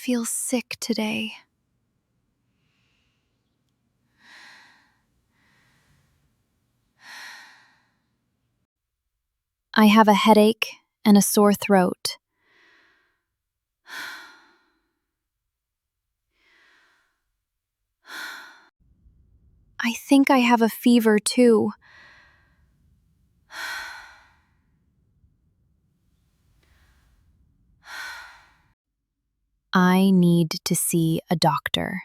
feel sick today. I have a headache and a sore throat. I think I have a fever too. I need to see a doctor.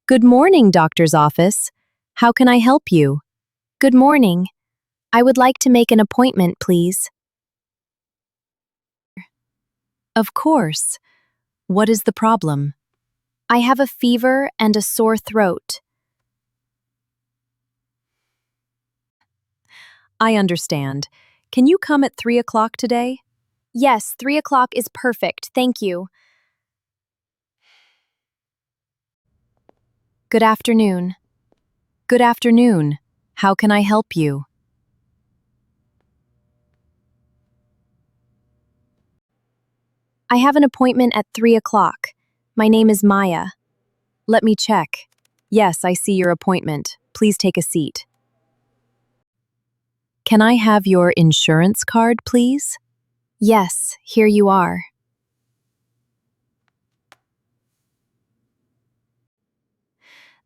Good morning, doctor's office. How can I help you? Good morning. I would like to make an appointment, please. Of course. What is the problem? I have a fever and a sore throat. I understand. Can you come at 3 o'clock today? Yes, 3 o'clock is perfect. Thank you. Good afternoon. Good afternoon. How can I help you? I have an appointment at 3 o'clock. My name is Maya. Let me check. Yes, I see your appointment. Please take a seat. Can I have your insurance card, please? Yes, here you are.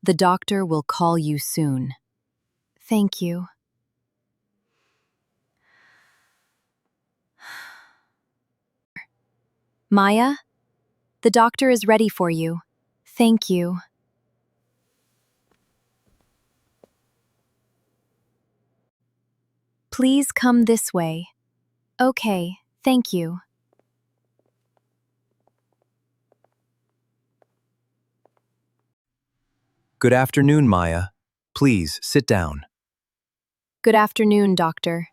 The doctor will call you soon. Thank you. Maya, the doctor is ready for you. Thank you. Please come this way. Okay, thank you. Good afternoon, Maya. Please sit down. Good afternoon, doctor.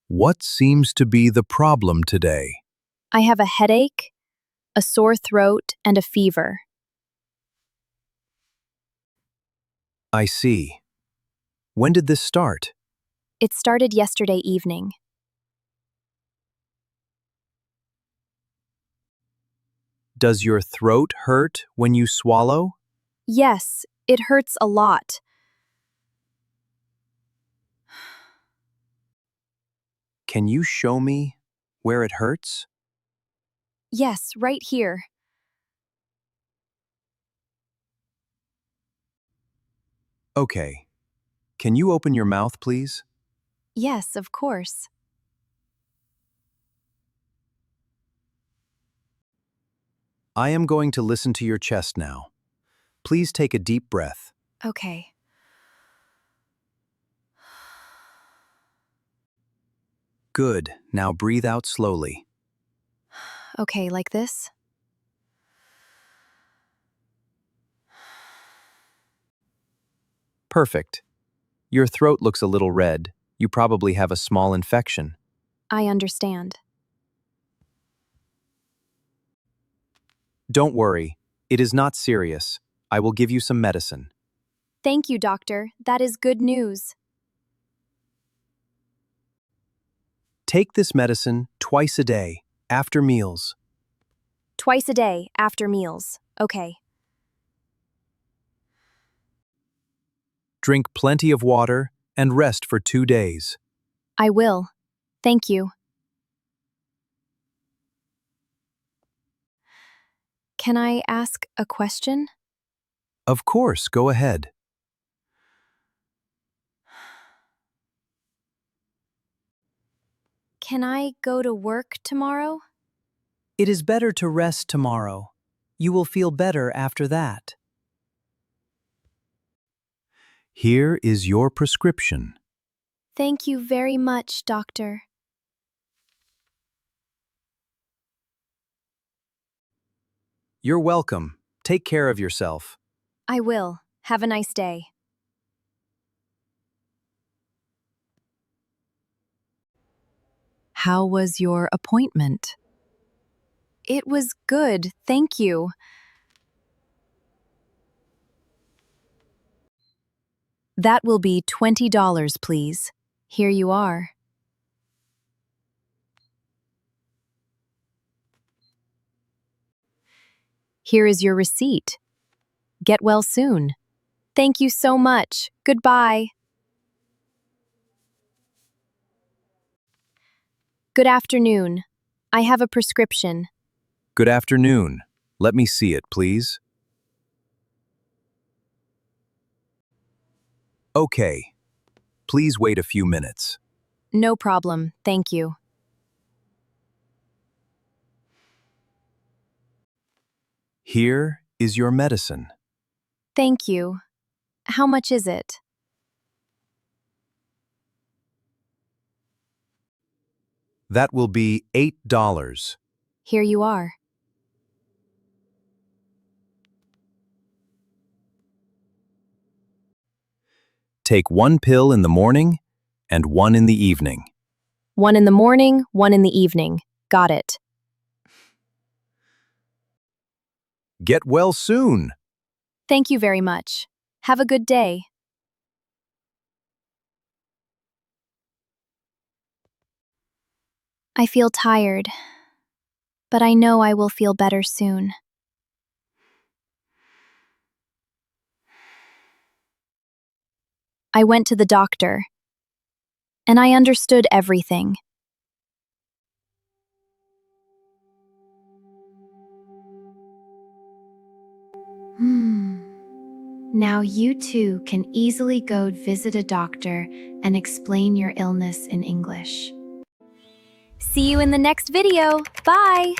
What seems to be the problem today? I have a headache, a sore throat, and a fever. I see. When did this start? It started yesterday evening. Does your throat hurt when you swallow? Yes, it hurts a lot. Can you show me where it hurts? Yes, right here. Okay. Can you open your mouth, please? Yes, of course. I am going to listen to your chest now. Please take a deep breath. Okay. Good. Now breathe out slowly. Okay, like this? Perfect. Your throat looks a little red. You probably have a small infection. I understand. Don't worry. It is not serious. I will give you some medicine. Thank you, doctor. That is good news. Take this medicine twice a day, after meals. Twice a day, after meals. Okay. Drink plenty of water and rest for 2 days. I will. Thank you. Can I ask a question? Of course, go ahead. Can I go to work tomorrow? It is better to rest tomorrow. You will feel better after that. Here is your prescription. Thank you very much, doctor. You're welcome. Take care of yourself. I will. Have a nice day. How was your appointment? It was good, thank you. That will be $20, please. Here you are. Here is your receipt. Get well soon. Thank you so much. Goodbye. Good afternoon. I have a prescription. Good afternoon. Let me see it, please. Okay. Please wait a few minutes. No problem. Thank you. Here is your medicine. Thank you. How much is it? That will be $8. Here you are. Take one pill in the morning and one in the evening. One in the morning, one in the evening. Got it. Get well soon. Thank you very much. Have a good day. I feel tired, but I know I will feel better soon. I went to the doctor, and I understood everything. Now you too can easily go visit a doctor and explain your illness in English. See you in the next video. Bye!